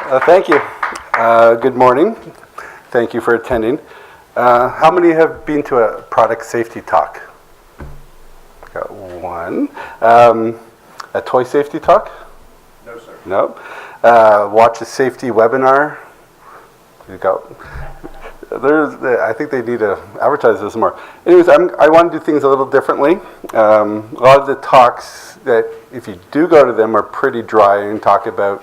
Thank you. Good morning. Thank you for attending. How many have been to a product safety talk? Got one. A toy safety talk? No, sir. No. Watch a safety webinar? You got. I think they need to advertise this more. Anyways, I want to do things a little differently. A lot of the talks that, if you do go to them, are pretty dry and talk about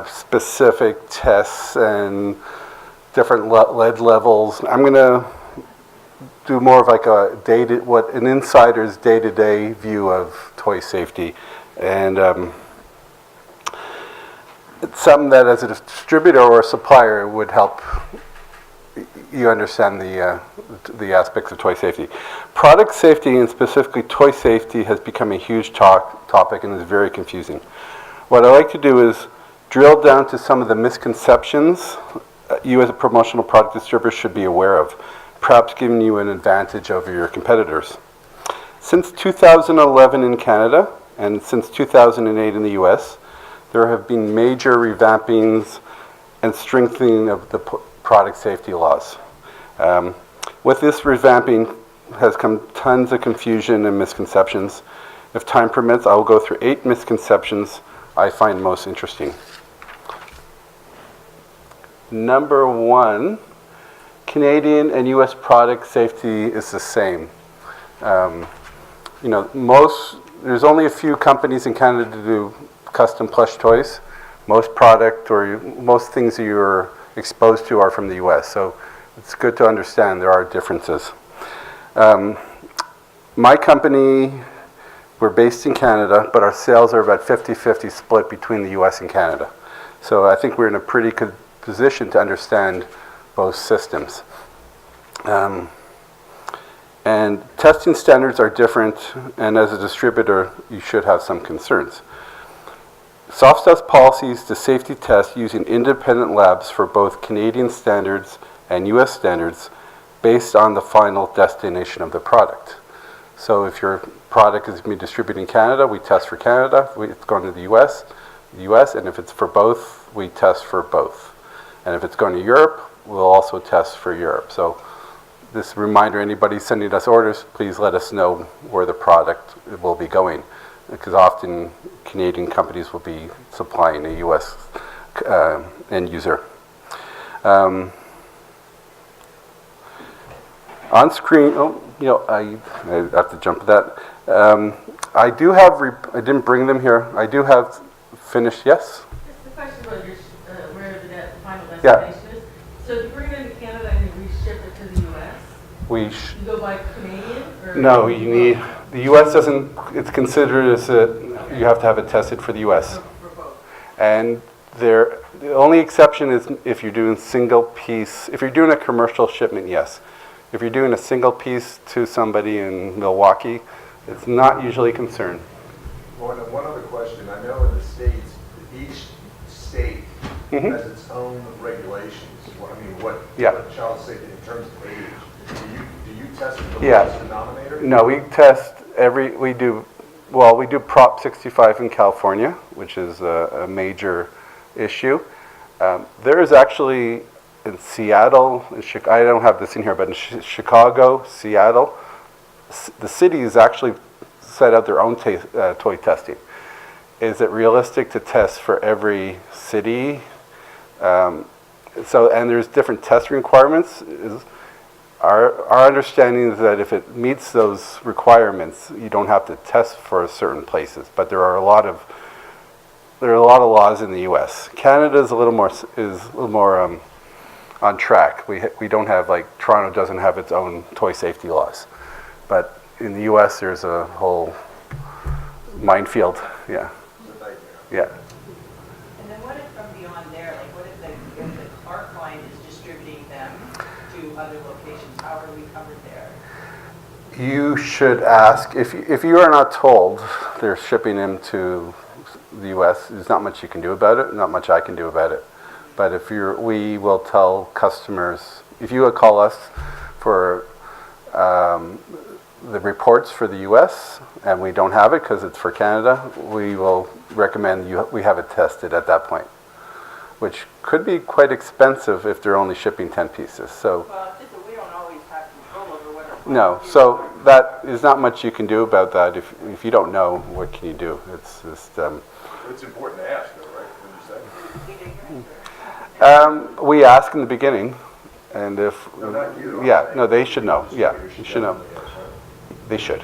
specific tests and different lead levels. I'm going to do more of like what an insider's day-to-day view of toy safety, and it's something that, as a distributor or a supplier, would help you understand the aspects of toy safety. Product safety, and specifically toy safety, has become a huge topic and is very confusing. What I like to do is drill down to some of the misconceptions you as a promotional product distributor should be aware of, perhaps giving you an advantage over your competitors. Since 2011 in Canada and since 2008 in the US, there have been major revampings and strengthening of the product safety laws. With this revamping has come tons of confusion and misconceptions. If time permits, I will go through 8 misconceptions I find most interesting. Number 1, Canadian and US product safety is the same. There's only a few companies in Canada to do custom plush toys. Most product or most things that you're exposed to are from the US, so it's good to understand there are differences. My company, we're based in Canada, but our sales are about 50-50 split between the US and Canada. So I think we're in a pretty good position to understand both systems. And testing standards are different, and as a distributor, you should have some concerns. Softstuff's policies to safety test using independent labs for both Canadian standards and US standards based on the final destination of the product. So if your product is being distributed in Canada, we test for Canada. If it's going to the US, and if it's for both, we test for both. And if it's going to Europe, we'll also test for Europe. So this reminder, anybody sending us orders, please let us know where the product will be going, because often Canadian companies will be supplying a US end user. On screen, I have to jump to that. I didn't bring them here. I do have finished, yes? The question was where the final destination is. So if you bring it into Canada and you reship it to the US, you go by Canadian? Or no, you need, the US doesn't, it's considered as you have to have it tested for the US. For both. And the only exception is if you're doing single piece, if you're doing a commercial shipment, yes. If you're doing a single piece to somebody in Milwaukee, it's not usually a concern. Well, one other question. I know in the States, each state has its own regulations. What child safety in terms of age? Do you test the lowest denominator? No, we test we do Prop 65 in California, which is a major issue. There is actually in Seattle, I don't have this in here, but in Chicago, Seattle, the cities actually set out their own toy testing. Is it realistic to test for every city? And there's different testing requirements. Our understanding is that if it meets those requirements, you don't have to test for certain places. But there are a lot of laws in the U.S. Canada is a little more on track. We don't have, like, Toronto doesn't have its own toy safety laws, but in the U.S. there's a whole minefield. Yeah. Yeah. And then what if from beyond there, like what if our client is distributing them to other locations? How are we covered there? You should ask, if you are not told they're shipping them to the U.S., there's not much you can do about it, not much I can do about it. But we will tell customers, if you would call us for the reports for the U.S. and we don't have it because it's for Canada, we will recommend we have it tested at that point. which could be quite expensive if they're only shipping 10 pieces. So Well, it's just that we don't always have control over what our. no, so that is not much you can do about that. If you don't know, what can you do? It's just It's important to ask, though, right? When you say. we ask in the beginning, and if No, not you. yeah, no, they should know. Yeah, you should know. They should.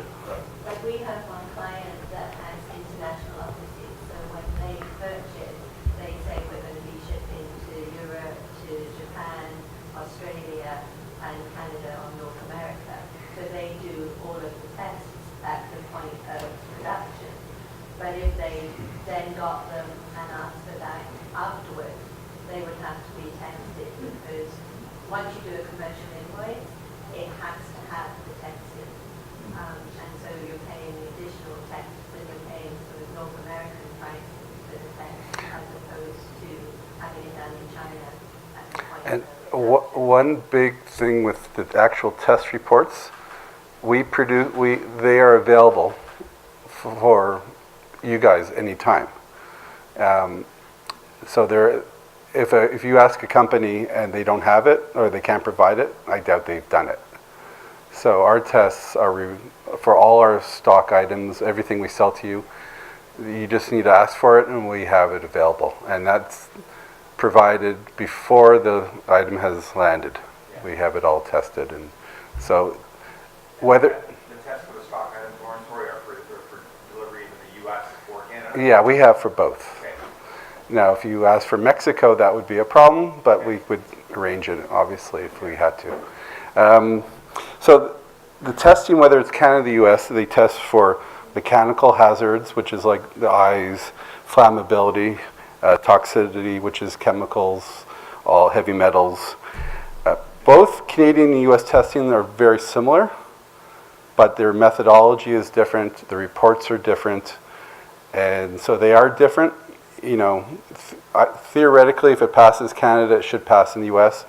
Like we have one client that has international offices, so when they purchase, they say we're going to be shipping to Europe, to Japan, Australia, and Canada or North America. So they do all of the tests at the point of production. But if they then got them and asked for that afterwards, they would have to be tested because once you do a commercial invoice, it has to have the testing. And so you're paying the additional tax, and you're paying sort of North American price for the tax as opposed to having it done in China at the point And of one big thing with the actual test reports, they are available for you guys anytime. So if you ask a company and they don't have it or they can't provide it, I doubt they've done it. So our tests are for all our stock items, everything we sell to you. You just need to ask for it and we have it available. And that's provided before the item has landed. We have it all tested. And so whether... The tests for the stock items, Lorne, sorry, are for delivery into the U.S. or Canada? Yeah, we have for both. Okay. Now, if you ask for Mexico, that would be a problem, but we would arrange it, obviously, if we had to. So the testing, whether it's Canada or the U.S., they test for mechanical hazards, which is like the eyes, flammability, toxicity, which is chemicals, all heavy metals. Both Canadian and U.S. testing are very similar, but their methodology is different, the reports are different, and so they are different. You know, theoretically, if it passes Canada, it should pass in the U.S.,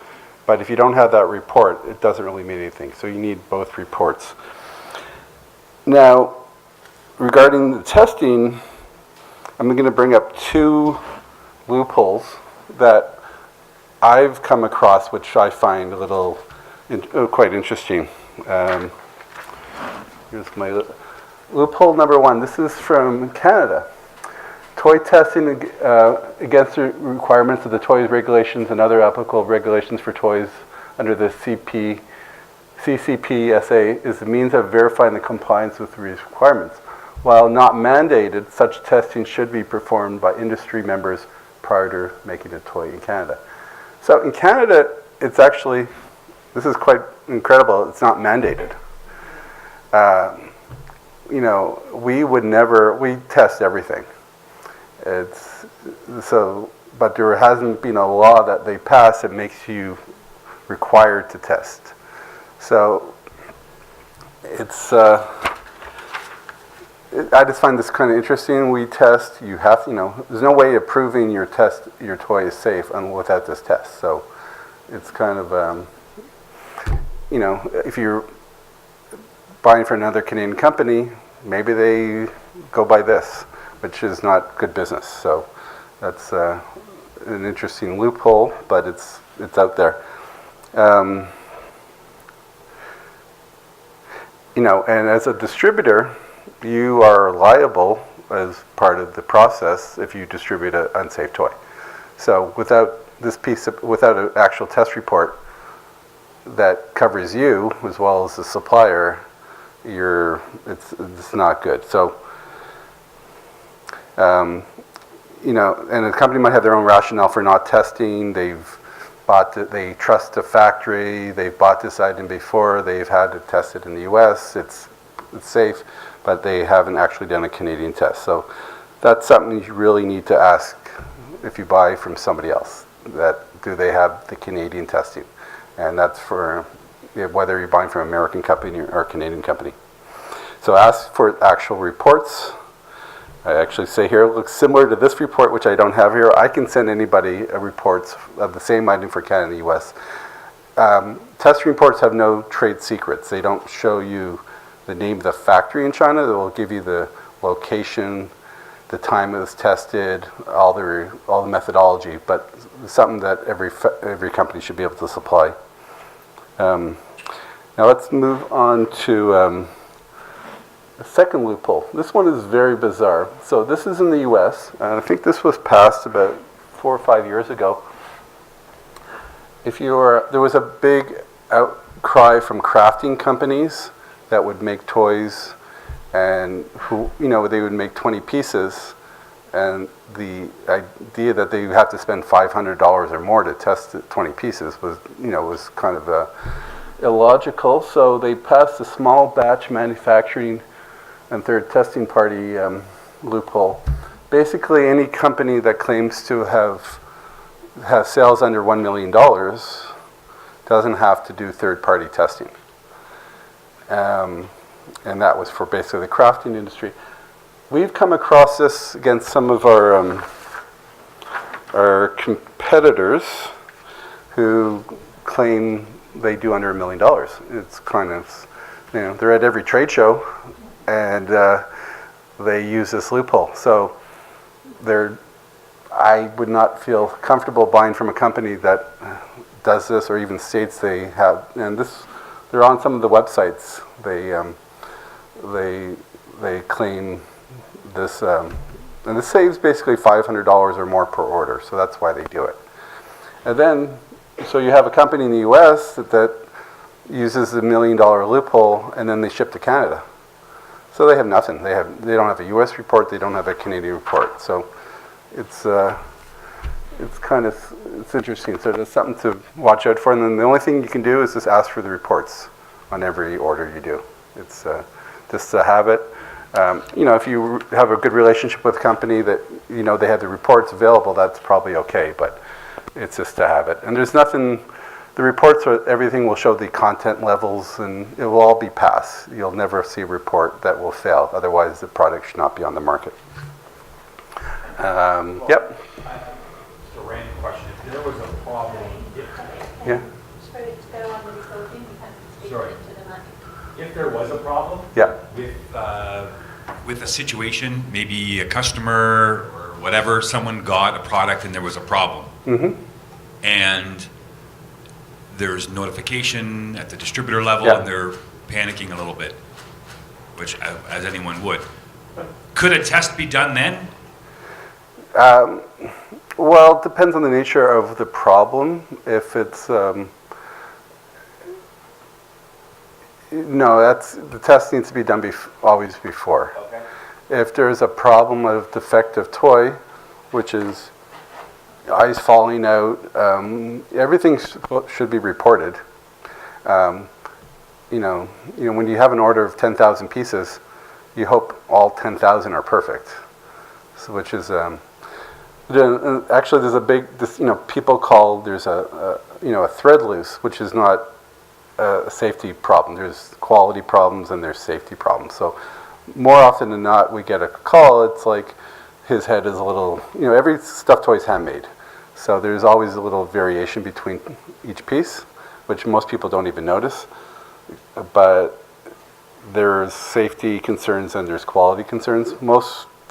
but if you don't have that report, it doesn't really mean anything. So you need both reports. Now, regarding the testing, I'm going to bring up two loopholes that I've come across, which I find a little quite interesting. Here's my loophole number one. This is from Canada. Toy testing against the requirements of the toys regulations and other applicable regulations for toys under the CCPSA is the means of verifying the compliance with the requirements. While not mandated, such testing should be performed by industry members prior to making a toy in Canada. So in Canada, it's actually, this is quite incredible, it's not mandated. You know, we test everything. But there hasn't been a law that they pass that makes you required to test. So it's, I just find this kind of interesting. We test, you have, there's no way of proving your toy is safe without this test. So it's kind of, if you're buying for another Canadian company, maybe they go by this, which is not good business. So that's an interesting loophole, but it's out there. And as a distributor, you are liable as part of the process if you distribute an unsafe toy. So without without an actual test report that covers you as well as the supplier, it's not good. So, and a company might have their own rationale for not testing. They trust the factory. They've bought this item before. They've had it tested in the U.S. It's safe, but they haven't actually done a Canadian test. So that's something you really need to ask if you buy from somebody else. Do they have the Canadian testing? And that's for whether you're buying from an American company or a Canadian company. So ask for actual reports. I actually say here, it looks similar to this report, which I don't have here. I can send anybody reports of the same item for Canada and the U.S. Test reports have no trade secrets. They don't show you the name of the factory in China. They will give you the location the time it was tested, all the methodology, but something that every company should be able to supply. Now let's move on to a second loophole. This one is very bizarre. So this is in the U.S., and I think this was passed about 4 or 5 years ago. There was a big outcry from crafting companies that would make toys, and they would make 20 pieces, and the idea that they have to spend $500 or more to test 20 pieces was kind of illogical. So they passed a small batch manufacturing and third testing party loophole. Basically, any company that claims to have sales under $1 million doesn't have to do third-party testing. And that was for basically the crafting industry. We've come across this against some of our competitors who claim they do under $1 million. It's kind of, they're at every trade show, and they use this loophole. So I would not feel comfortable buying from a company that does this or even states they have. And they're on some of the websites. They claim this, and this saves basically $500 or more per order. So that's why they do it. And then, so you have a company in the U.S. that uses the $1 million loophole, and then they ship to Canada. So they have nothing. They don't have a U.S. report. They don't have a Canadian report. So it's interesting. So there's something to watch out for. And then the only thing you can do is just ask for the reports on every order you do. It's just to have it. If you have a good relationship with a company that they have the reports available, that's probably okay. But it's just to have it. And there's nothing. The reports everything will show the content levels, and it will all be pass. You'll never see a report that will fail. Otherwise, the product should not be on the market. Yep. Just a random question. If there was a problem, Yeah. sorry. If there was a problem, Yeah. With a situation, maybe a customer or whatever, someone got a product and there was a problem. Mm-hmm. And there's notification at the distributor level, Yeah. and they're panicking a little bit, which as anyone would. Could a test be done then? Well, it depends on the nature of the problem. If it's no, the test needs to be done always before. okay. If there's a problem of defective toy, which is eyes falling out, everything should be reported. When you have an order of 10,000 pieces, you hope all 10,000 are perfect. So, which is actually there's a big people call there's a thread loose, which is not a safety problem. There's quality problems and there's safety problems. So more often than not, we get a call. It's like his head is a little. Every stuffed toy is handmade. So there's always a little variation between each piece, which most people don't even notice. But there's safety concerns and there's quality concerns.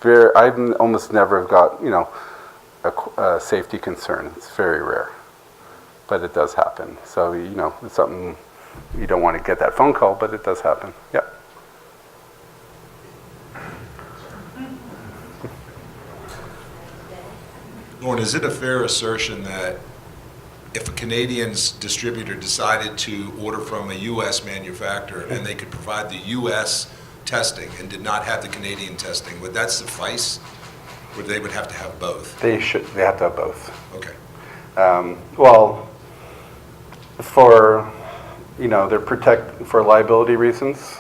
I've almost never got a safety concern. It's very rare, but it does happen. So it's something you don't want to get that phone call, but it does happen. Yeah. Lorne, is it a fair assertion that if a Canadian distributor decided to order from a U.S. manufacturer and they could provide the U.S. testing and did not have the Canadian testing, would that suffice? Or they would have to have both? They have to have both. Okay. Well, for for liability reasons.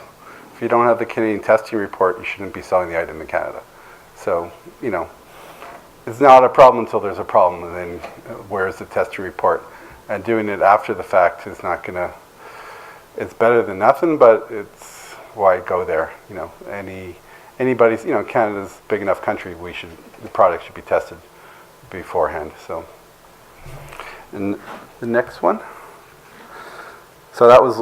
If you don't have the Canadian testing report, you shouldn't be selling the item in Canada. So it's not a problem until there's a problem, and then where's the testing report? And doing it after the fact is not gonna. It's better than nothing, but it's why go there. Anybody's. Canada's a big enough country. The product should be tested beforehand. So, and the next one. So that was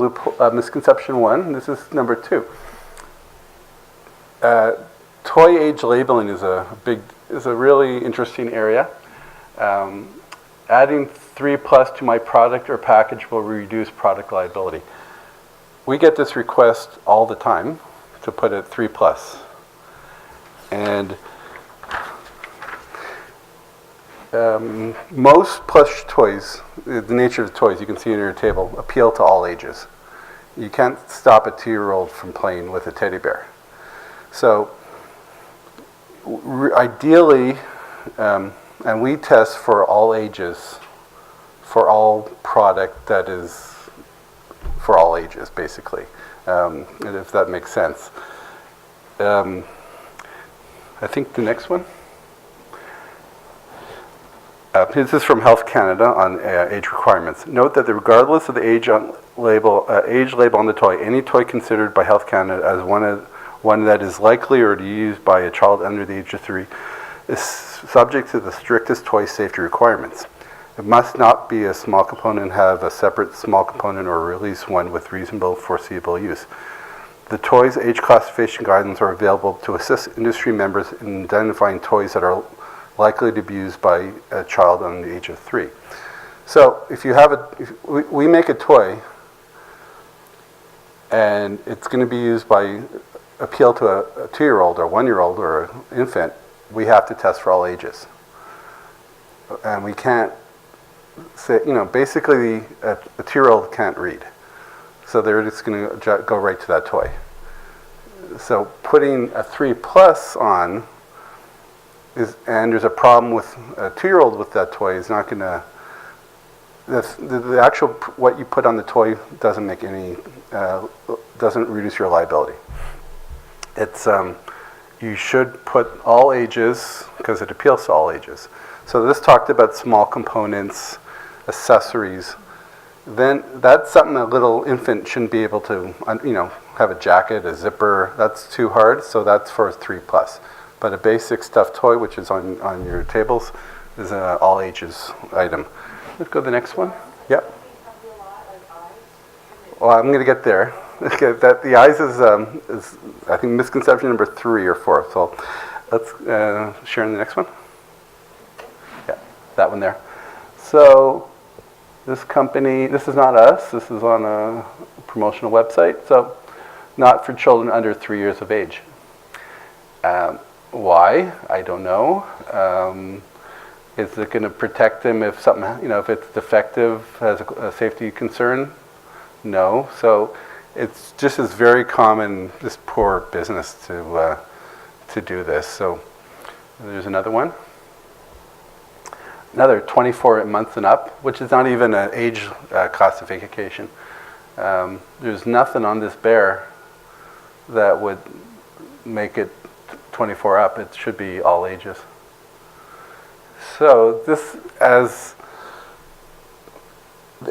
misconception 1. This is number 2. toy age labeling is a really interesting area. Adding 3+ to my product or package will reduce product liability. We get this request all the time to put it 3+. And most plush toys, the nature of the toys, you can see in your table, appeal to all ages. You can't stop a 2-year-old from playing with a teddy bear. So ideally, and we test for all ages, for all product that is for all ages, basically, and if that makes sense. I think the next one. This is from Health Canada on age requirements. Note that regardless of the age label on the toy, any toy considered by Health Canada as one that is likely or to be used by a child under the age of 3 is subject to the strictest toy safety requirements. It must not be a small component, have a separate small component, or release one with reasonable foreseeable use. The toys age classification guidelines are available to assist industry members in identifying toys that are likely to be used by a child under the age of 3. So if you have we make a toy and it's going to be used by, appeal to a 2-year-old or 1-year-old or an infant, we have to test for all ages. And we can't say, basically a 2-year-old can't read. So they're just going to go right to that toy. So putting a 3+ on, and there's a problem with a 2-year-old with that toy is not going to, the actual, what you put on the toy doesn't make any, doesn't reduce your liability. It's, you should put all ages, because it appeals to all ages. So this talked about small components, accessories. Then that's something a little infant shouldn't be able to, have a jacket, a zipper. That's too hard, so that's for 3+. But a basic stuffed toy, which is on your tables, is an all ages item. Let's go to the next one. Yep. Well, I'm going to get there. Okay, the eyes is I think misconception number 3 or 4. So let's share in the next one. Yeah, that one there. So this company, this is not us. This is on a promotional website. So not for children under 3 years of age. Why? I don't know. Is it going to protect them if something, if it's defective, has a safety concern? No. So it's just is very common, this poor business to do this. So there's another one. Another 24 months and up, which is not even an age classification. There's nothing on this bear that would make it 24 up. It should be all ages. So this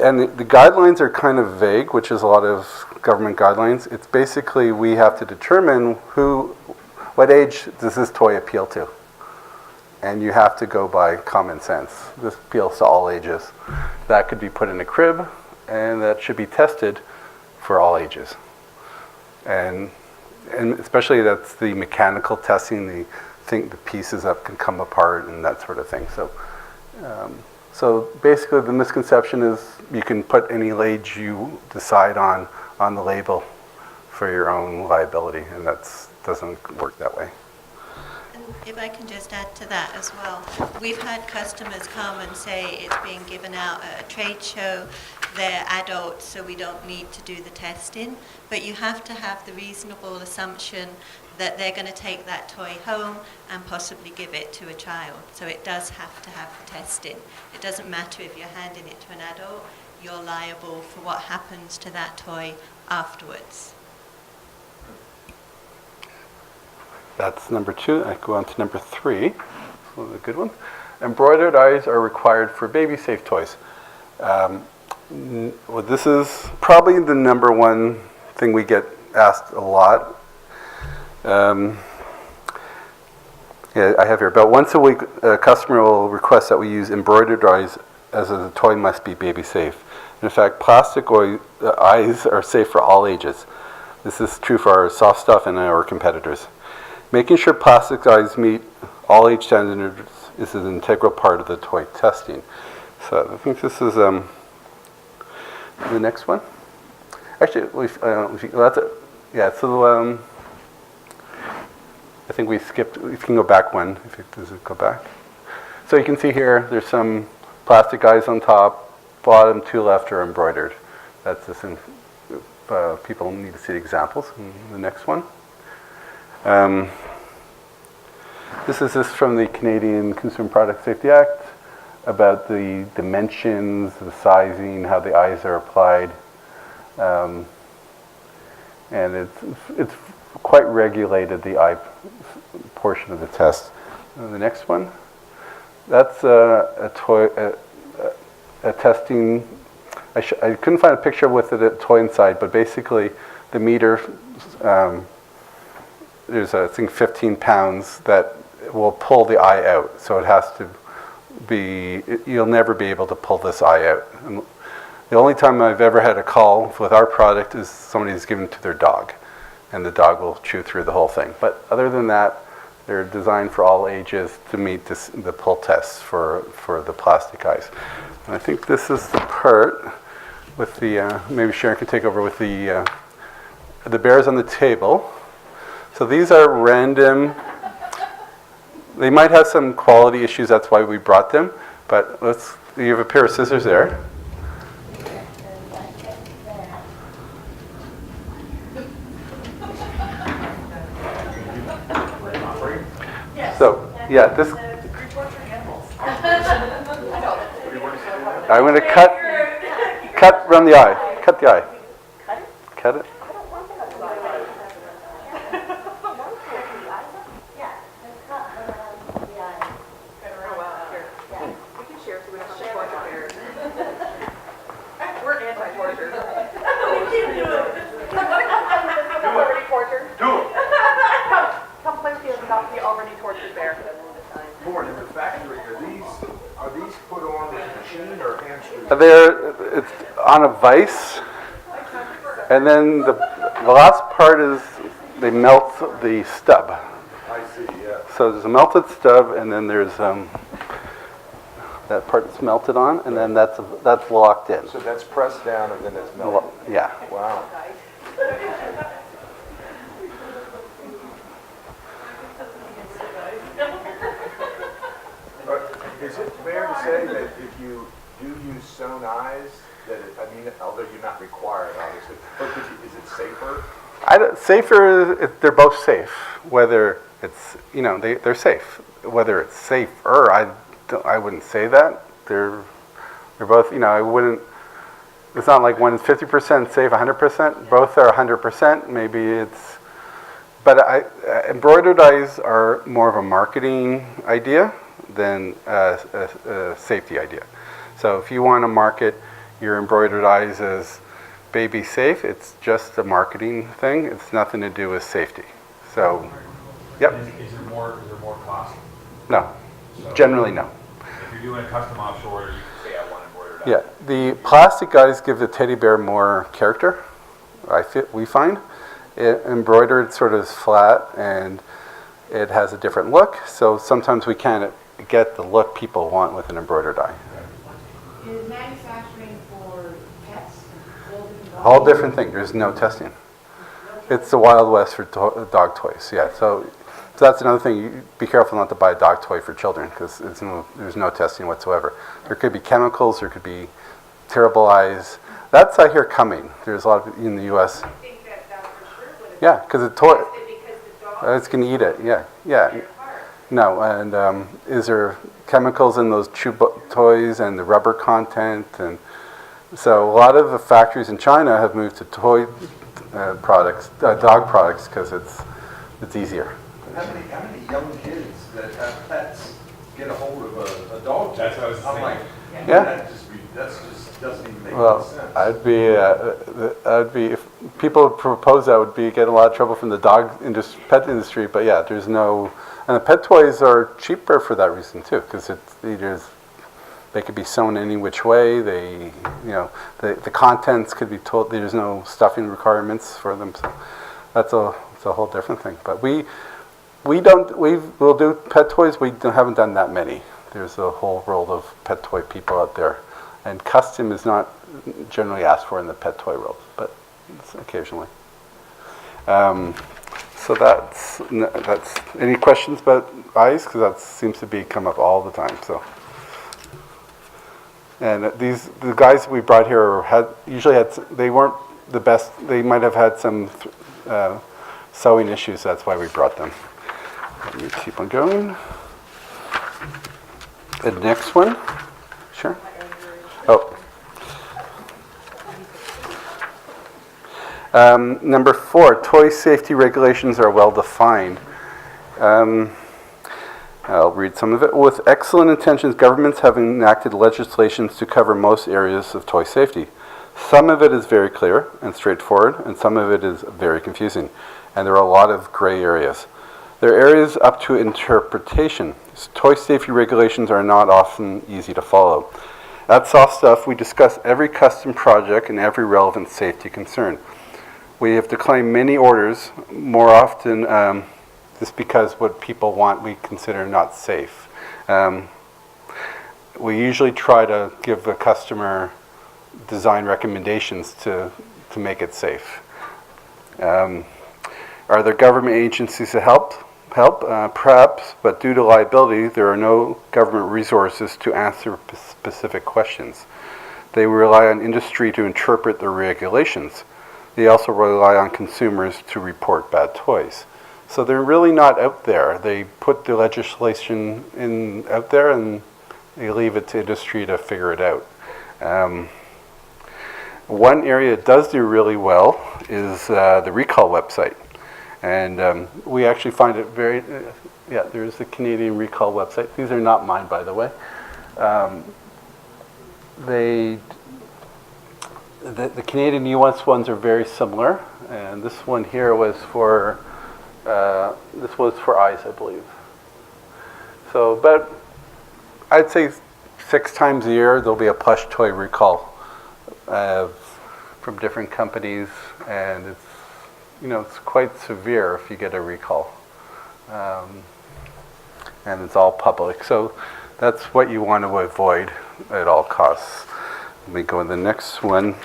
and the guidelines are kind of vague, which is a lot of government guidelines. It's basically we have to determine what age does this toy appeal to? And you have to go by common sense. This appeals to all ages. That could be put in a crib, and that should be tested for all ages. And especially that's the mechanical testing, the pieces that can come apart and that sort of thing. So basically the misconception is you can put any age you decide on the label for your own liability, and that doesn't work that way. And if I can just add to that as well, we've had customers come and say it's being given out at a trade show, they're adults so we don't need to do the testing, but you have to have the reasonable assumption that they're going to take that toy home and possibly give it to a child. So it does have to have the testing. It doesn't matter if you're handing it to an adult, you're liable for what happens to that toy afterwards. That's number 2. I go on to number 3. One of the good ones. Embroidered eyes are required for baby safe toys. Well, this is probably the number one thing we get asked a lot. Yeah, I have here. About once a week, a customer will request that we use embroidered eyes as the toy must be baby safe. In fact, plastic eyes are safe for all ages. This is true for our soft stuff and our competitors. Making sure plastic eyes meet all age standards is an integral part of the toy testing. So I think this is the next one. Actually, that's it. Yeah, so I think we skipped, we can go back one, if it does it go back. So you can see here, there's some plastic eyes on top, bottom two left are embroidered. That's the thing. People need to see the examples in the next one. This is from the Canadian Consumer Product Safety Act about the dimensions, the sizing, how the eyes are applied. And it's quite regulated, the eye portion of the test. The next one, that's a testing. I couldn't find a picture with a toy inside, but basically the meter, there's I think 15 pounds that will pull the eye out. So it has to be, you'll never be able to pull this eye out. And the only time I've ever had a call with our product is somebody's given to their dog, and the dog will chew through the whole thing. But other than that, they're designed for all ages to meet the pull tests for the plastic eyes. And I think this is the part with the, maybe Sharon can take over with the bears on the table. So these are random. They might have some quality issues, that's why we brought them. But you have a pair of scissors there. So, yeah, this. I'm going to cut around the eye. Cut the eye. Cut it. We're anti-torture. Come play with you without the already tortured bear. Lorne, in the factory, are these put on with a machine or hand-screwed? It's on a vise, and then the last part is they melt the stub. I see, yeah. So there's a melted stub, and then there's that part that's melted on, and then that's locked in. So that's pressed down and then it's melted? Yeah. Wow. Is it fair to say that if you do use sewn eyes, that although you're not required, obviously, but is it safer? They're both safe. Whether it's, they're safe. Whether it's safer, I wouldn't say that. They're both, I wouldn't. It's not like one is 50% safe, 100%. Both are 100%. Maybe it's, but embroidered eyes are more of a marketing idea than a safety idea. So if you want to market your embroidered eyes as baby safe, it's just a marketing thing. It's nothing to do with safety. So, yep. Is there more cost? No, generally no. If you're doing a custom offshore order, you can say I want embroidered eyes. Yeah, the plastic eyes give the teddy bear more character. We find embroidered sort of is flat and it has a different look. So sometimes we can't get the look people want with an embroidered eye. Is manufacturing for pets? Whole different thing. There's no testing. It's the Wild West for dog toys. Yeah. So that's another thing. You be careful not to buy a dog toy for children because there's no testing whatsoever. There could be chemicals. There could be terrible eyes. That's I hear coming. There's a lot of in the U.S. I think that for sure would have Yeah, because the toy. tested because the dog It's going to eat it. Yeah. Yeah. No, and is there chemicals in those chew toys and the rubber content? And so a lot of the factories in China have moved to toy products, dog products, because it's easier. How many young kids that have pets get a hold of a dog? That's what I was I'm like, thinking. Yeah. that just doesn't even make any Well, sense. I'd be if people would propose that would be get a lot of trouble from the pet industry. But yeah, there's no. And the pet toys are cheaper for that reason too, because they could be sewn any which way. The contents could be told. There's no stuffing requirements for them. So it's a whole different thing. But we'll do pet toys. Haven't done that many. There's a whole world of pet toy people out there. And custom is not generally asked for in the pet toy world, but it's occasionally. So that's, any questions about eyes? Because that seems to come up all the time, so. And the guys we brought here they weren't the best. They might have had some sewing issues. That's why we brought them. Let me keep on going. The next one, sure. Oh. Number 4, toy safety regulations are well defined. I'll read some of it. With excellent intentions, governments have enacted legislations to cover most areas of toy safety. Some of it is very clear and straightforward, and some of it is very confusing. And there are a lot of gray areas. There are areas up to interpretation. Toy safety regulations are not often easy to follow. At Soft Stuff, we discuss every custom project and every relevant safety concern. We have declined many orders, more often just because what people want we consider not safe. We usually try to give the customer design recommendations to make it safe. Are there government agencies that help? Perhaps, but due to liability, there are no government resources to answer specific questions. They rely on industry to interpret the regulations. They also rely on consumers to report bad toys. So they're really not out there. They put the legislation out there and they leave it to industry to figure it out. One area it does do really well is the recall website. And we actually find it very, there's the Canadian recall website. These are not mine, by the way. The Canadian US ones are very similar. And this one here was for eyes, I believe. So, but I'd say 6 times a year there'll be a plush toy recall from different companies, and it's quite severe if you get a recall, and it's all public. So that's what you want to avoid at all costs. Let me go to the next one.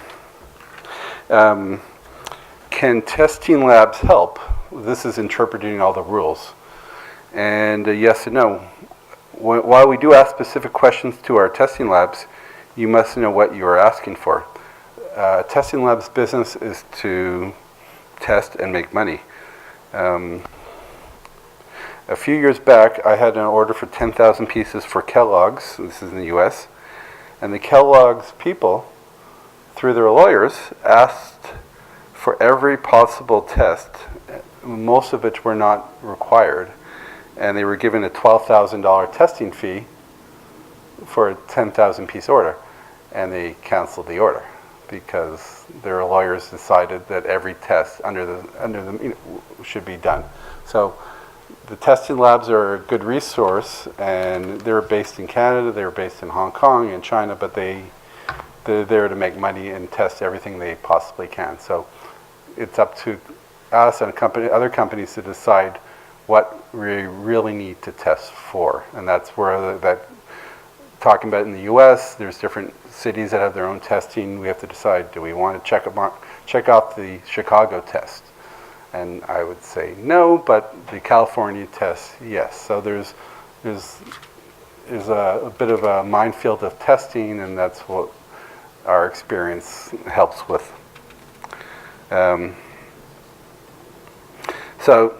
Can testing labs help? This is interpreting all the rules. And yes and no. While we do ask specific questions to our testing labs, you must know what you are asking for. Testing lab's business is to test and make money. A few years back, I had an order for 10,000 pieces for Kellogg's. This is in the US. And the Kellogg's people, through their lawyers, asked for every possible test, most of which were not required. And they were given a $12,000 testing fee for a 10,000 piece order. And they canceled the order because their lawyers decided that every test under the should be done. So the testing labs are a good resource, and they're based in Canada, they're based in Hong Kong and China, but they're there to make money and test everything they possibly can. So it's up to us and other companies to decide what we really need to test for. And that's where talking about in the US, there's different cities that have their own testing. We have to decide, do we want to check off the Chicago test? And I would say no, but the California test, yes. So there's a bit of a minefield of testing, and that's what our experience helps with. So,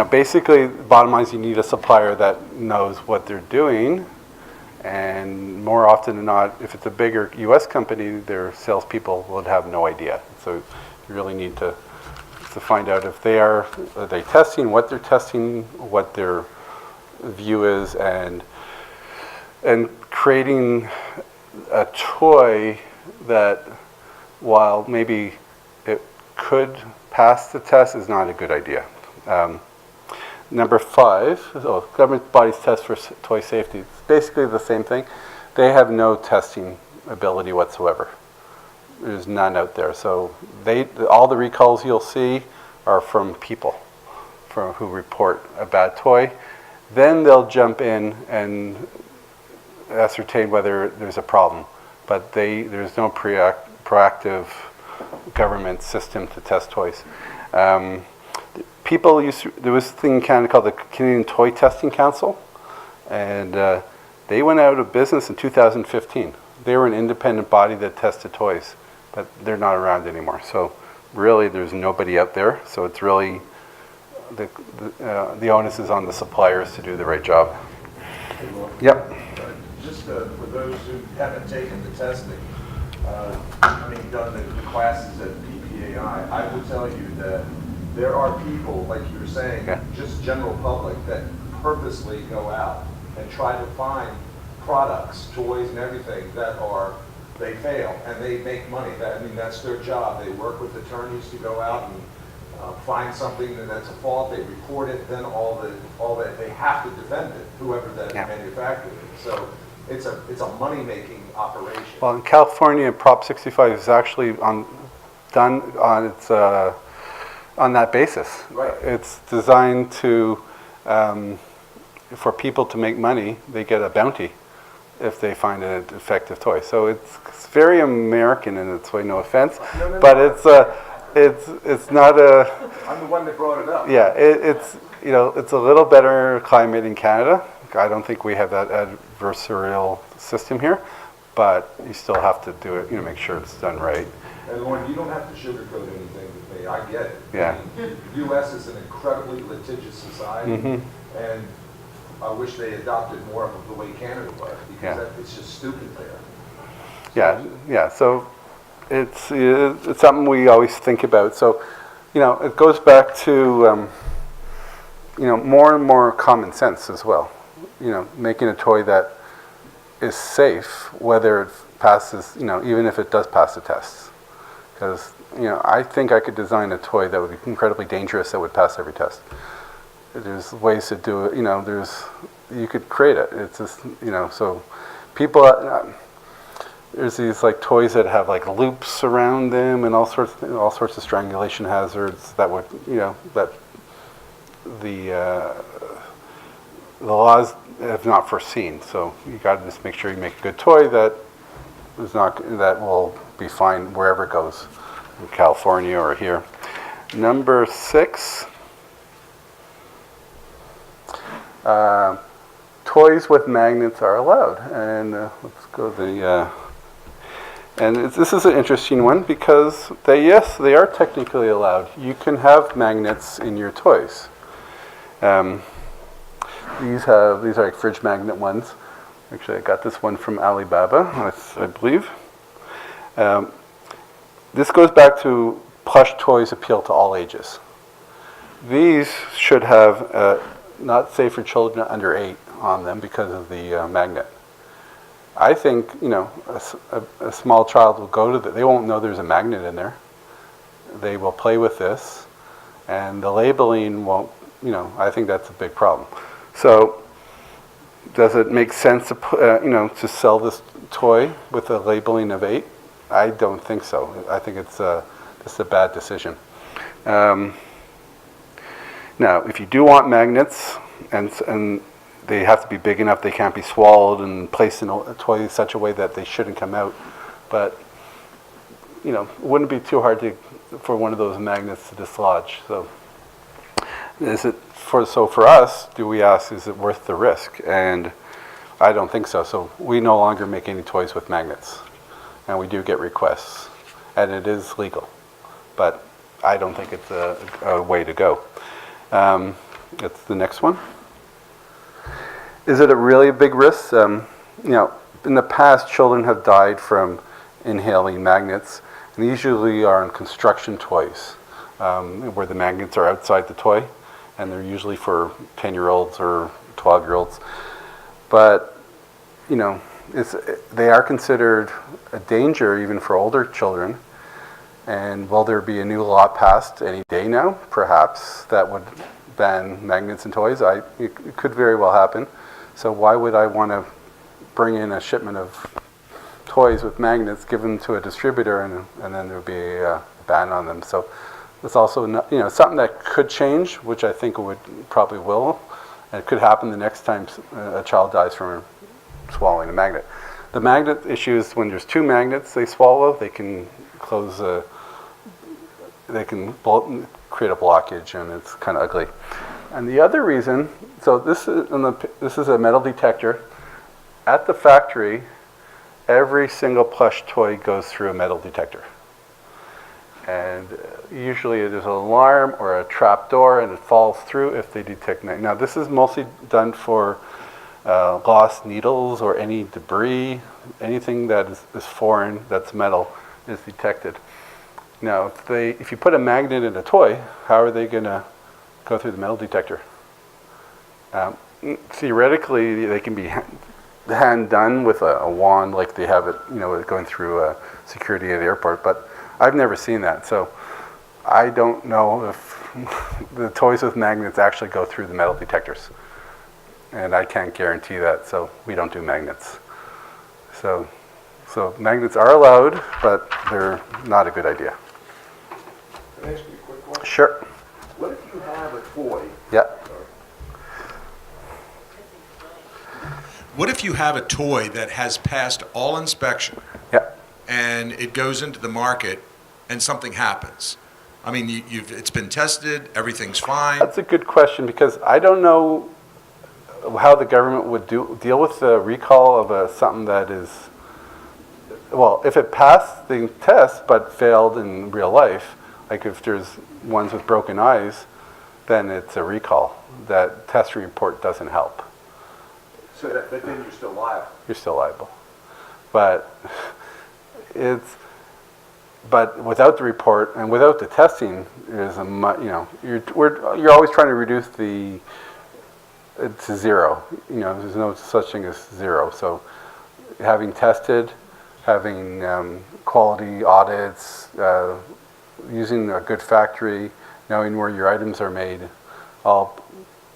basically, bottom line is you need a supplier that knows what they're doing, and more often than not, if it's a bigger U.S. company, their salespeople would have no idea. So you really need to find out if are they testing, what they're testing, what their view is, and creating a toy that, while maybe it could pass the test, is not a good idea. Number 5, government bodies test for toy safety. It's basically the same thing. They have no testing ability whatsoever. There's none out there. So all the recalls you'll see are from people, who report a bad toy. Then they'll jump in and ascertain whether there's a problem. But there's no proactive government system to test toys. There was a thing in Canada called the Canadian Toy Testing Council, and they went out of business in 2015. They were an independent body that tested toys, but they're not around anymore. So really, there's nobody out there. So it's really the onus is on the suppliers to do the right job. Yep. Just for those who haven't taken the testing, done the classes at PPAI, I will tell you that there are people, like you were saying, just general public, that purposely go out and try to find products, toys and everything they fail and they make money. That's their job. They work with attorneys to go out and find something that's a fault, they report it, then all that they have to defend it, whoever that manufacturer is. So it's a money-making operation. Well, in California, Prop 65 is actually done on its on that basis. Right. It's designed to for people to make money. They get a bounty if they find an effective toy. So it's very American in its way. No offense, but it's not a. I'm the one that brought it up. Yeah, it's a little better climate in Canada. I don't think we have that adversarial system here, but you still have to do it. Make sure it's done right. And Lorne, you don't have to sugarcoat anything with me. I get it. Yeah. The U.S. is an incredibly litigious society, and I wish they adopted more of the way Canada was, because it's just stupid there. Yeah. So it's something we always think about. So, it goes back to more and more common sense as well. Making a toy that is safe, whether it passes, even if it does pass the tests. Because, I think I could design a toy that would be incredibly dangerous that would pass every test. There's ways to do it, you could create it. It's just, so people, there's these like toys that have like loops around them and all sorts of strangulation hazards that would, that the laws have not foreseen. So you got to just make sure you make a good toy that will be fine wherever it goes, in California or here. Number 6, toys with magnets are allowed. And let's go this is an interesting one because they are technically allowed. You can have magnets in your toys. These are like fridge magnet ones. Actually, I got this one from Alibaba, I believe. This goes back to plush toys appeal to all ages. These should have not safe for children under 8 on them because of the magnet. I think, a small child will go to they won't know there's a magnet in there. They will play with this, and the labeling won't, I think that's a big problem. So, does it make sense to to sell this toy with a labeling of 8? I don't think so. I think it's just a bad decision. Now, if you do want magnets, and they have to be big enough, they can't be swallowed and placed in a toy in such a way that they shouldn't come out. But it wouldn't be too hard for one of those magnets to dislodge. So, for us, do we ask, is it worth the risk? And I don't think so. So we no longer make any toys with magnets. And we do get requests. And it is legal. But I don't think it's a way to go. That's the next one. Is it a really big risk? In the past, children have died from inhaling magnets. And these usually are in construction toys, where the magnets are outside the toy. And they're usually for 10-year-olds or 12-year-olds. But, they are considered a danger even for older children. And will there be a new law passed any day now, perhaps, that would ban magnets in toys? It could very well happen. So why would I want to bring in a shipment of toys with magnets given to a distributor and then there would be a ban on them? So It's also something that could change, which I think probably will, and it could happen the next time a child dies from swallowing a magnet. The magnet issue is when there's two magnets they swallow, they can close create a blockage, and it's kind of ugly. And the other reason, so this is a metal detector. At the factory, every single plush toy goes through a metal detector. And usually there's an alarm or a trap door, and it falls through if they detect magnet. Now this is mostly done for lost needles or any debris, anything that is foreign that's metal is detected. Now if you put a magnet in a toy, how are they going to go through the metal detector? Theoretically, they can be hand done with a wand, like they have it, going through security at the airport. But I've never seen that, so I don't know if the toys with magnets actually go through the metal detectors, and I can't guarantee that. So we don't do magnets. So magnets are allowed, but they're not a good idea. Can I ask you a quick question? Sure. What if you have a toy? Yeah. What if you have a toy that has passed all inspection? Yeah. And it goes into the market and something happens? I mean, it's been tested, everything's fine. That's a good question, because I don't know how the government would deal with the recall of something that is, well, if it passed the test but failed in real life, like if there's ones with broken eyes, then it's a recall. That test report doesn't help. So but then you're still liable. You're still liable. But but without the report and without the testing, there's you're always trying to reduce it to zero. There's no such thing as zero. So having tested, having quality audits, using a good factory, knowing where your items are made, all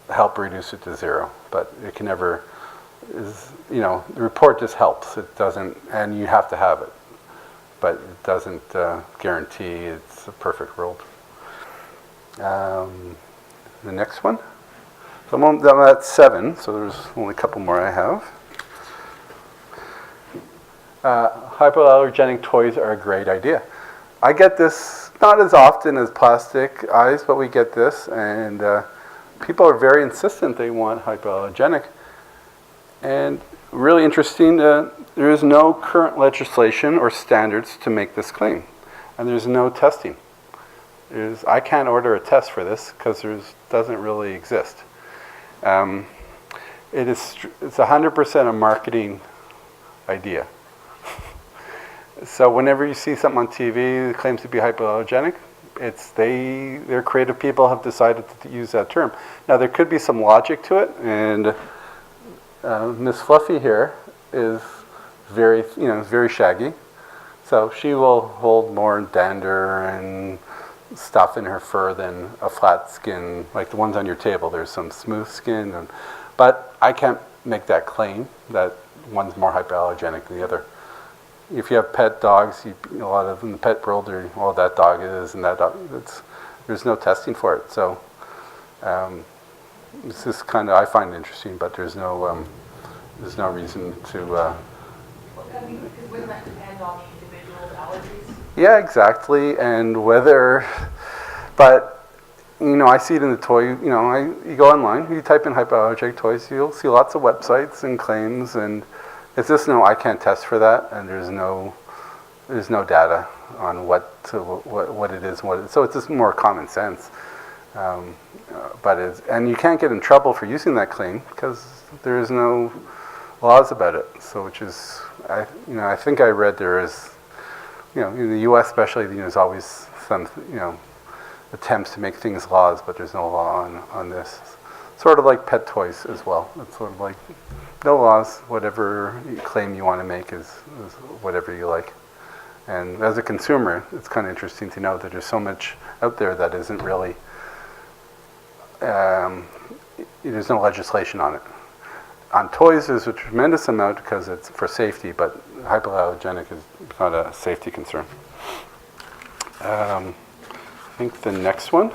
help reduce it to zero. But it can never the report just helps. It doesn't, and you have to have it, but it doesn't guarantee it's a perfect world. The next one. So I'm at 7, so there's only a couple more I have. Hypoallergenic toys are a great idea. I get this not as often as plastic eyes, but we get this, and people are very insistent they want hypoallergenic. And really interesting, there is no current legislation or standards to make this claim, and there's no testing. I can't order a test for this because doesn't really exist. It's 100% a marketing idea. So whenever you see something on TV that claims to be hypoallergenic, their creative people have decided to use that term. Now there could be some logic to it, and Miss Fluffy here is very shaggy, so she will hold more dander and stuff in her fur than a flat skin, like the ones on your table. There's some smooth skin, but I can't make that claim that one's more hypoallergenic than the other. If you have pet dogs, a lot of in the pet world, that dog is, and that dog. There's no testing for it, so it's just kind of, I find it interesting, but there's no reason to. Because wouldn't that depend on the individual's allergies? Yeah, exactly, and whether, but I see it in the toy. You go online, you type in hypoallergenic toys, you'll see lots of websites and claims, and it's just I can't test for that, and there's no data on what it is, so it's just more common sense. And you can't get in trouble for using that claim because there is no laws about it. So which is, I think I read there is, in the U.S. especially, there's always some, attempts to make things laws, but there's no law on this. Sort of like pet toys as well. It's sort of like no laws. Whatever claim you want to make is whatever you like. And as a consumer, it's kind of interesting to know that there's so much out there that isn't really. There's no legislation on it. On toys, there's a tremendous amount because it's for safety, but hypoallergenic is not a safety concern. think the next one.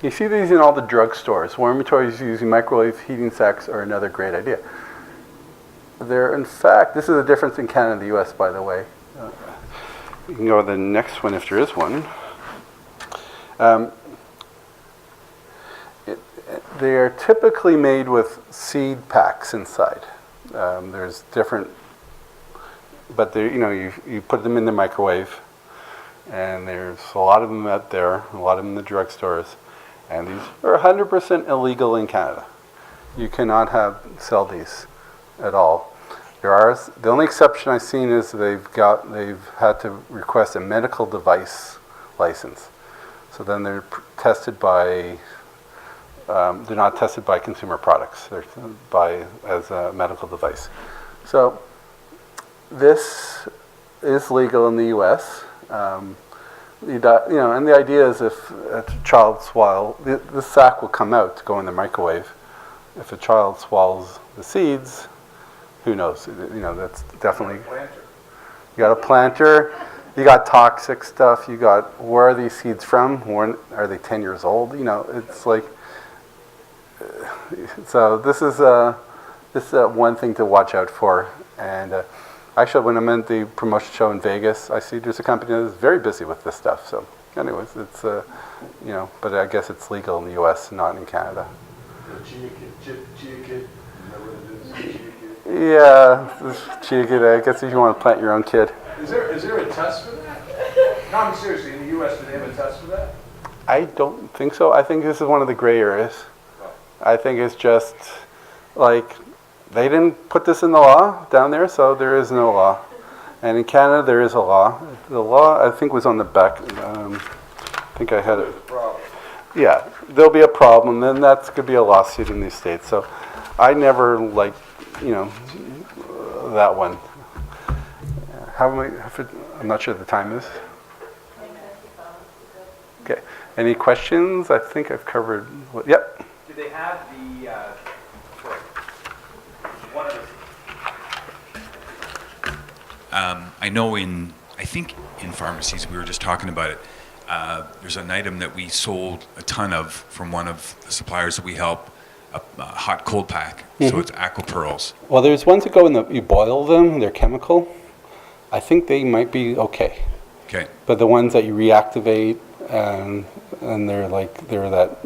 You see these in all the drugstores. Warming toys using microwave heating sacks are another great idea. They're, in fact, this is the difference in Canada and the US, by the way. You can go to the next one if there is one. They are typically made with seed packs inside. There's different, but they, you put them in the microwave, and there's a lot of them out there, a lot of them in the drugstores, and these are 100% illegal in Canada. You cannot sell these at all. The only exception I've seen is they've had to request a medical device license. So then they're tested by. They're not tested by consumer products. They're as a medical device. So this is legal in the U.S. And the idea is if a child swallows, the sack will come out to go in the microwave. If a child swallows the seeds, who knows? That's definitely. You got a planter. You got toxic stuff. You got, where are these seeds from? When are they 10 years old? It's like. So this is one thing to watch out for. And actually, when I'm at the promotion show in Vegas, I see there's a company that is very busy with this stuff. So, anyways, it's but I guess it's legal in the U.S., not in Canada. Chia kid. Remember what it is? Chia kid. Yeah, this chia kid. I guess if you want to plant your own kid. Is there a test for that? No, I mean seriously. In the U.S., do they have a test for that? I don't think so. I think this is one of the gray areas. I think it's just like they didn't put this in the law down there, so there is no law. And in Canada, there is a law. The law, I think, was on the back. I think I had it. Yeah, there'll be a problem, then that's going to be a lawsuit in these states. So I never liked, that one. I'm not sure the time is. Okay. Any questions? I think I've covered. Yep. Do they have the, one of the... I know I think in pharmacies, we were just talking about it, there's an item that we sold a ton of from one of the suppliers that we help, a hot cold pack. Mm-hmm. So it's aqua pearls. Well, there's ones that go you boil them, they're chemical. I think they might be okay. Okay. But the ones that you reactivate and they're that.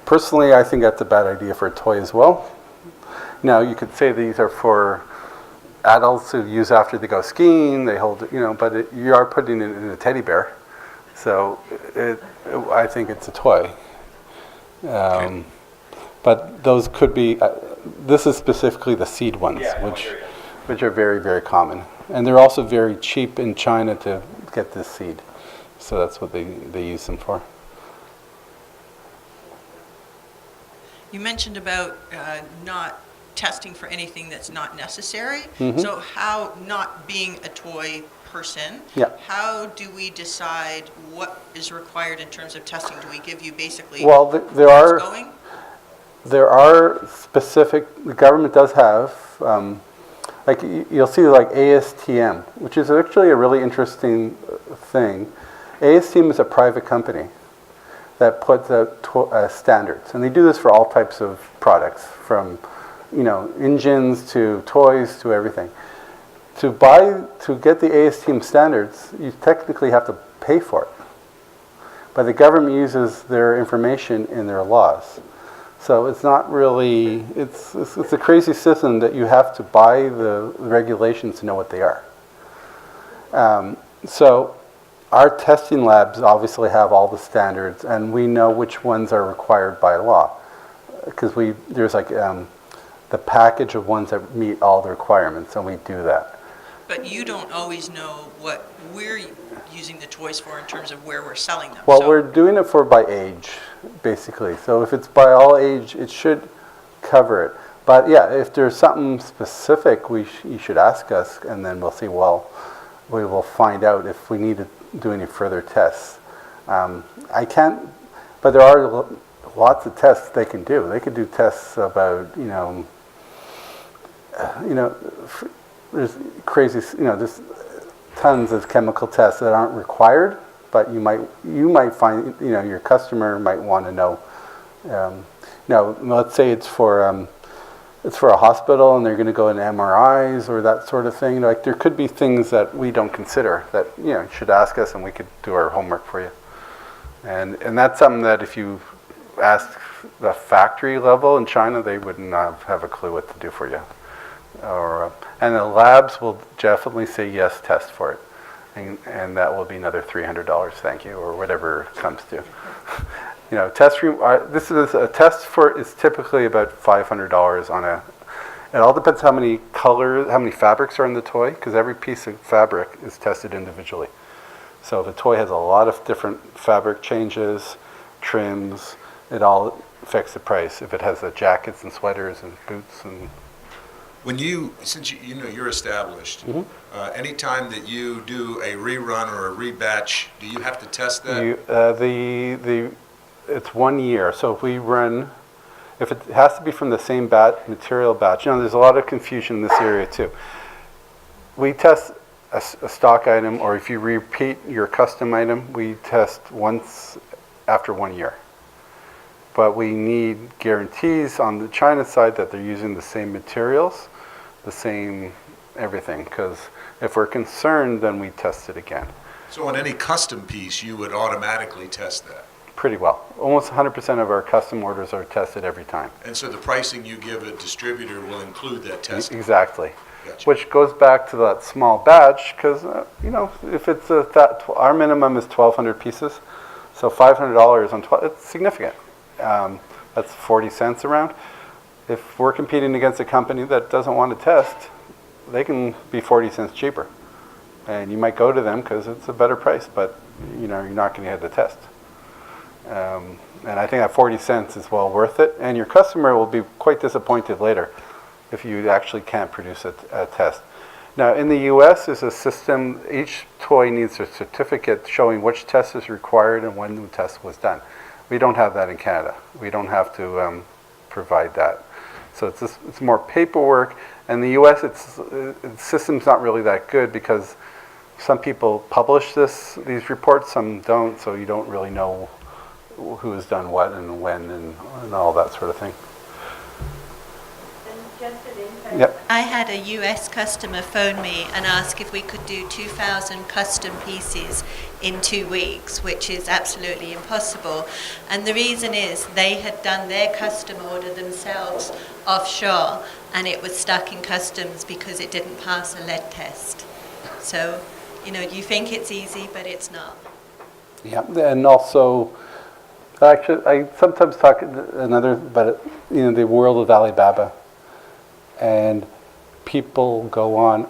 Personally, I think that's a bad idea for a toy as well. Now, you could say these are for adults who use after they go skiing. They hold it, but you are putting it in a teddy bear. So I think it's a toy. Okay. But those could be, this is specifically the seed ones, which are very, very common. And they're also very cheap in China to get this seed. So that's what they use them for. You mentioned about not testing for anything that's not necessary. Mm-hmm. So how, not being a toy person, how do we decide what is required in terms of testing? Do we give you basically there are specific, the government does have, you'll see like ASTM, which is actually a really interesting thing. ASTM is a private company that puts out standards, and they do this for all types of products, from engines to toys to everything. To get the ASTM standards, you technically have to pay for it, but the government uses their information in their laws. So it's not really, it's a crazy system that you have to buy the regulations to know what they are. So our testing labs obviously have all the standards, and we know which ones are required by law, because there's the package of ones that meet all the requirements, and we do that. But you don't always know what we're using the toys for in terms of where we're selling them. Well, we're doing it by age, basically. So if it's by all age, it should cover it. But yeah, if there's something specific, you should ask us, and then we'll see. Well, we will find out if we need to do any further tests. I can't, but there are lots of tests they can do. They could do tests about, there's crazy, tons of chemical tests that aren't required, but you might find, your customer might want to know. Let's say it's for a hospital and they're going to go in MRIs or that sort of thing. Like there could be things that we don't consider that you should ask us, and we could do our homework for you. And that's something that if you ask the factory level in China, they wouldn't have a clue what to do for you. And the labs will definitely say yes, test for it. And that will be another $300, thank you, or whatever it comes to. This is a test is typically about $500 on it all depends how many colors, how many fabrics are in the toy, because every piece of fabric is tested individually. So if a toy has a lot of different fabric changes, trims, it all affects the price. If it has the jackets and sweaters and boots and... Since you're established, anytime that you do a rerun or a rebatch, do you have to test that? It's 1 year. So if it has to be from the same material batch, there's a lot of confusion in this area too. We test a stock item, or if you repeat your custom item, we test once after 1 year. But we need guarantees on the China side that they're using the same materials, the same everything, because if we're concerned, then we test it again. So on any custom piece, you would automatically test that? Pretty well. Almost 100% of our custom orders are tested every time. And so the pricing you give a distributor will include that testing? Exactly. Gotcha. Which goes back to that small batch, because, if it's our minimum is 1,200 pieces, so $500 on 12, it's significant. That's 40 cents around. If we're competing against a company that doesn't want to test, they can be 40 cents cheaper. And you might go to them because it's a better price, but you're not going to get the test. And I think that 40 cents is well worth it. And your customer will be quite disappointed later if you actually can't produce a test. Now, in the U.S., there's a system, each toy needs a certificate showing which test is required and when the test was done. We don't have that in Canada. We don't have to provide that. So it's more paperwork. And the U.S., the system's not really that good because some people publish these reports, some don't, so you don't really know who has done what and when and all that sort of thing. Yep. I had a US customer phone me and ask if we could do 2,000 custom pieces in 2 weeks, which is absolutely impossible. And the reason is they had done their custom order themselves offshore, and it was stuck in customs because it didn't pass a lead test. So, you think it's easy, but it's not. Yeah, and also, actually, I sometimes talk the world of Alibaba. And people go on,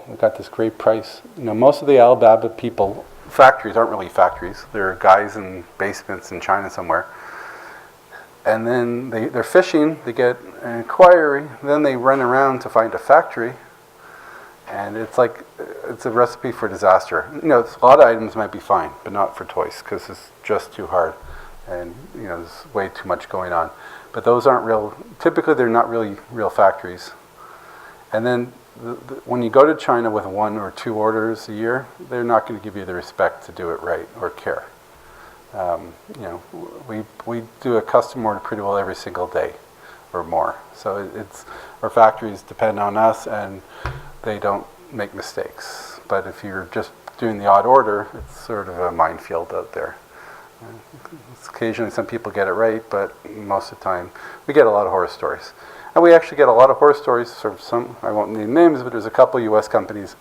we got this great price. Most of the Alibaba factories aren't really factories. They're guys in basements in China somewhere. And then they're fishing, they get an inquiry, then they run around to find a factory. And it's a recipe for disaster. A lot of items might be fine, but not for toys, because it's just too hard. And, there's way too much going on. But those aren't typically they're not really real factories. And then when you go to China with 1 or 2 orders a year, they're not going to give you the respect to do it right or care. We do a custom order pretty well every single day or more. So our factories depend on us and they don't make mistakes. But if you're just doing the odd order, it's sort of a minefield out there. Occasionally some people get it right, but most of the time we get a lot of horror stories. And we actually get a lot of horror stories from some, I won't name names, but there's a couple US companies.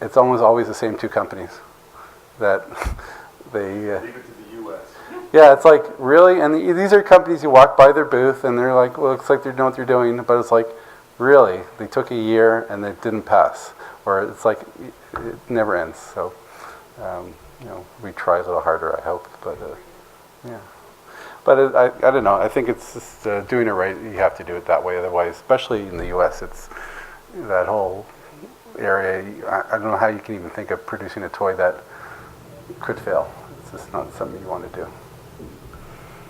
It's almost always the same 2 companies that they... Leave it to the US. Yeah, it's like, really? And these are companies you walk by their booth and they're like, well, it looks like they know what they're doing, but it's like, really? They took a year and it didn't pass. Or it's like, it never ends. So, we try a little harder, I hope, but yeah. But I don't know. I think it's just doing it right. You have to do it that way. Otherwise, especially in the U.S., it's that whole area. I don't know how you can even think of producing a toy that could fail. It's just not something you want to do.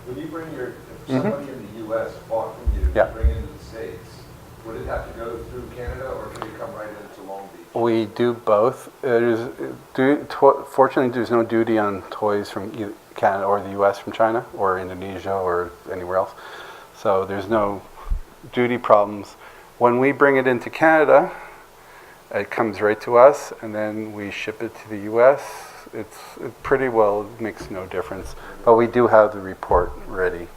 When you bring if somebody in the U.S. bought from you, Yeah. bring it into the States, Would it have to go through Canada, or can it come right into Long Beach? We do both. Fortunately, there's no duty on toys from either Canada or the U.S. from China or Indonesia or anywhere else. So there's no duty problems. When we bring it into Canada, it comes right to us, and then we ship it to the U.S. It pretty well makes no difference, but we do have the report ready.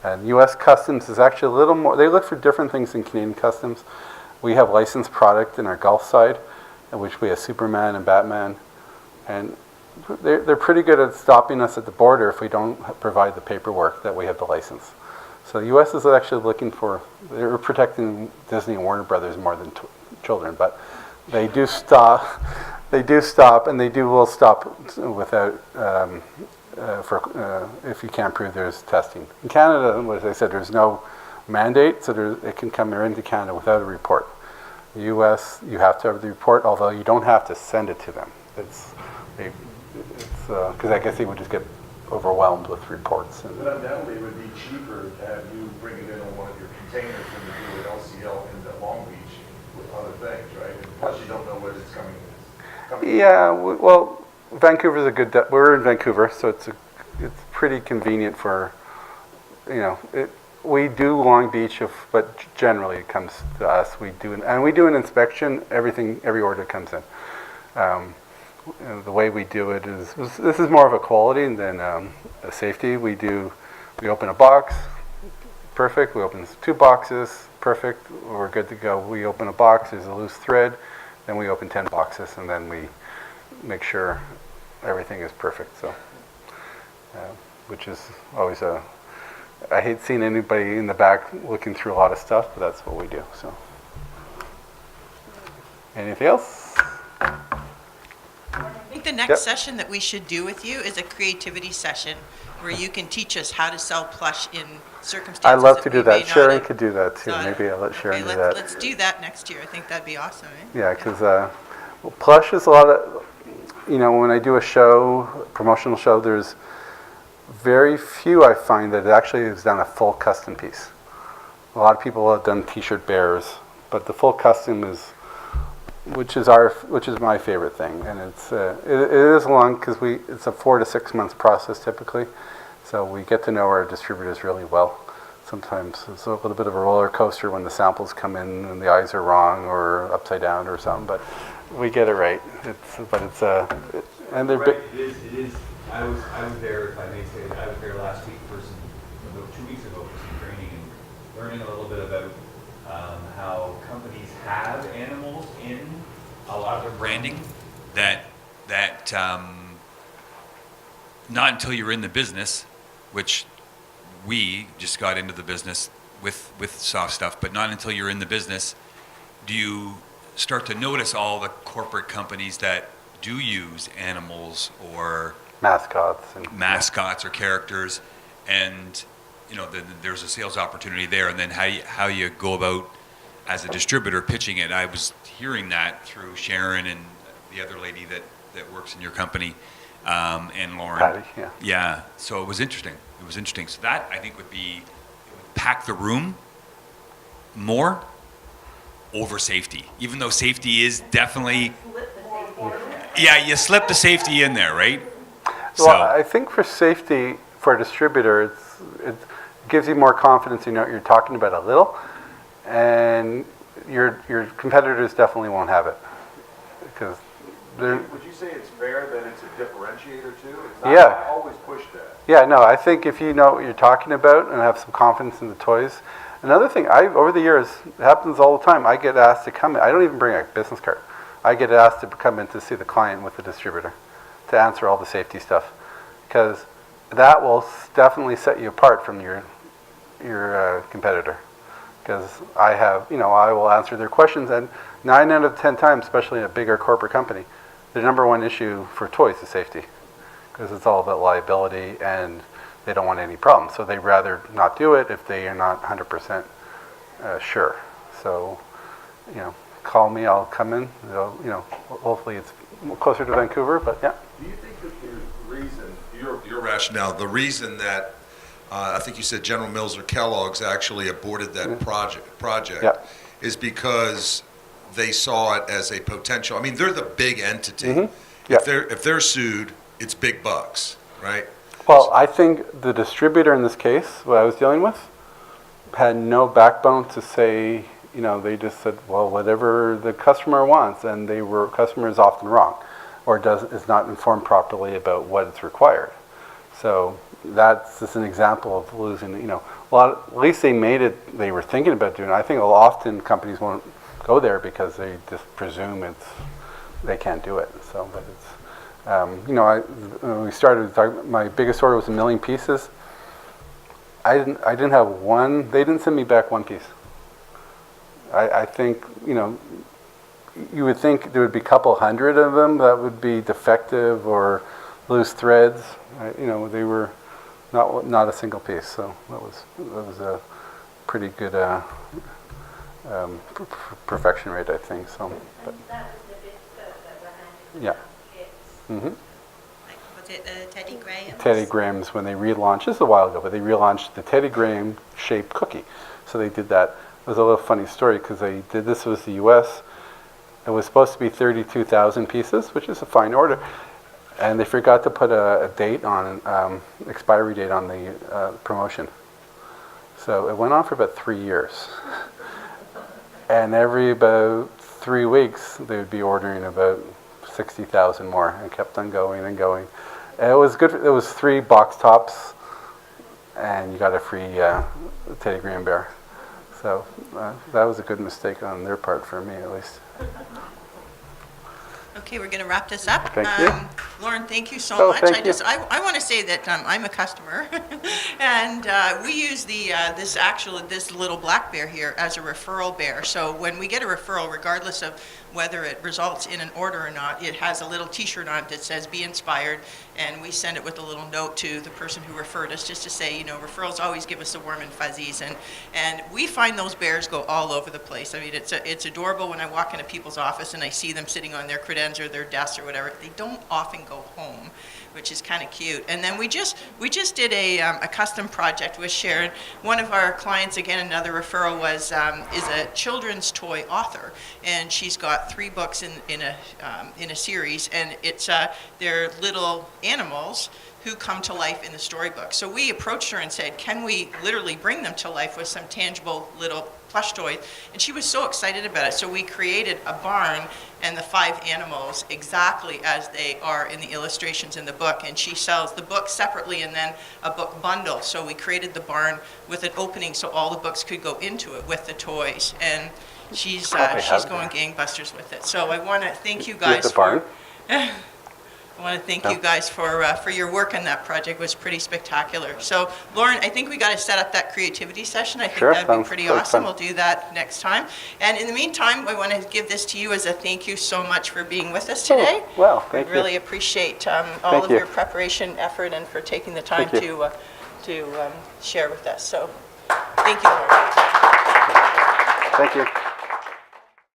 And U.S. Customs is actually a little more, they look for different things than Canadian Customs. We have licensed product in our Gulf side, in which we have Superman and Batman, and they're pretty good at stopping us at the border if we don't provide the paperwork that we have the license. So the U.S. is actually looking for, they're protecting Disney and Warner Brothers more than children, but they do stop, and they will stop without, if you can't prove there's testing. In Canada, as I said, there's no mandate, so it can come into Canada without a report. The U.S., you have to have the report, although you don't have to send it to them. Because I guess they would just get overwhelmed with reports. But undoubtedly, it would be cheaper to have you bring it in on one of your containers than to do an LCL into Long Beach with other things, right? And plus, you don't know what it's coming in. Yeah, well, Vancouver's a good. We're in Vancouver, so it's pretty convenient for, we do Long Beach, but generally it comes to us. We do an inspection. Every order comes in. The way we do it is, this is more of a quality than a safety. We open a box, perfect. We open 2 boxes, perfect. We're good to go. We open a box, there's a loose thread, then we open 10 boxes, and then we make sure everything is perfect. So, which is always I hate seeing anybody in the back looking through a lot of stuff, but that's what we do. So, anything else? I think the next session that we should do with you is a creativity session where you can teach us how to sell plush in circumstances. I'd love to do that. Sharon Sharon could do that too. Maybe I'll let Sharon do that. Let's do that next year. I think that'd be awesome. Yeah, because plush is a lot of, when I do a show, promotional show, there's very few I find that actually has done a full custom piece. A lot of people have done t-shirt bears, but the full custom is, which is my favorite thing, and it is long because it's a 4 to 6 months process typically, so we get to know our distributors really well. Sometimes it's a little bit of a roller coaster when the samples come in and the eyes are wrong or upside down or something, but we get it right. And they're big. It is. I was there, if I may say, I was there last week about 2 weeks ago for some training and learning a little bit about how companies have animals in a lot of their branding that not until you're in the business, which we just got into the business with soft stuff, but not until you're in the business do you start to notice all the corporate companies that do use animals or mascots or characters, and there's a sales opportunity there, and then how you go about as a distributor pitching it. I was hearing that through Sharon and the other lady that works in your company, and Lorne. Patty, yeah. So it was interesting. So that, I think, would pack the room more over safety, even though safety is definitely. Yeah, you slip the safety in there, right? Well, I think for safety, for a distributor, it gives you more confidence. You know what you're talking about a little, and your competitors definitely won't have it because they're. Would you say it's fair that it's a differentiator too? Yeah. I always push that. Yeah, no, I think if you know what you're talking about and have some confidence in the toys. Another thing, over the years, it happens all the time. I get asked to come in. I don't even bring a business card. I get asked to come in to see the client with the distributor to answer all the safety stuff, because that will definitely set you apart from your competitor. Because I will answer their questions, and 9 out of 10 times, especially in a bigger corporate company, the number one issue for toys is safety, because it's all about liability and they don't want any problems. So they'd rather not do it if they are not 100% sure. So, call me, I'll come in. Hopefully it's closer to Vancouver, but yeah. Do you think that the reason, your rationale, the reason that I think you said General Mills or Kellogg's actually aborted that project, Yeah. is because they saw it as a potential, I mean, they're the big entity. Yeah. If they're sued, it's big bucks, right? Well, I think the distributor in this case, what I was dealing with, had no backbone to say, you know, they just said, well, whatever the customer wants, and customer is often wrong, or is not informed properly about what it's required. So that's just an example of losing, you know, at least they made it, they were thinking about doing it. I think often companies won't go there because they just presume they can't do it. So, but it's, you know, when we started, my biggest order was 1 million pieces. I didn't have one, they didn't send me back one piece. I think, you know, you would think there would be a couple hundred of them that would be defective or loose threads. You know, they were not a single piece. So that was a pretty good perfection rate, I think. So, but, that was the bit that were handed yeah. kits. Was it Teddy Graham? Teddy Graham's, when they relaunched, this is a while ago, but they relaunched the Teddy Graham shaped cookie. So they did that. It was a little funny story because they did this was the U.S. It was supposed to be 32,000 pieces, which is a fine order. And they forgot to put a date on, expiry date on the promotion. So it went on for about 3 years. And every about 3 weeks, they would be ordering about 60,000 more, and kept on going and going. And it was good. It was 3 box tops, and you got a free Teddy Graham bear. So that was a good mistake on their part, for me at least. Okay, we're going to wrap this up. Thank you. Lorne, thank you so much. Thank you. I want to say that I'm a customer, and we use this little black bear here as a referral bear. So when we get a referral, regardless of whether it results in an order or not, it has a little T-shirt on it that says "Be inspired," and we send it with a little note to the person who referred us, just to say, you know, referrals always give us the warm and fuzzies, and we find those bears go all over the place. I mean, it's adorable when I walk into people's office and I see them sitting on their credenza or their desks or whatever. They don't often go home, which is kind of cute. And then we just did a custom project with Sharon. One of our clients, again, another referral, is a children's toy author, and she's got 3 books in a series, and it's they're little animals who come to life in the storybook. So we approached her and said, can we literally bring them to life with some tangible little plush toys? And she was so excited about it. So we created a barn and the 5 animals exactly as they are in the illustrations in the book. And she sells the book separately and then a book bundle. So we created the barn with an opening so all the books could go into it with the toys. And she's going gangbusters with it. So I want to thank you guys. The barn? I want to thank you guys for your work on that project. It was pretty spectacular. So, Lorne, I think we got to set up that creativity session. I think that'd be pretty awesome. We'll do that next time. And in the meantime, I want to give this to you as a thank you so much for being with us today. Well, thank you. Really appreciate all of your preparation, effort, and for taking the time to share with us. So, thank you, Lorne. Thank you.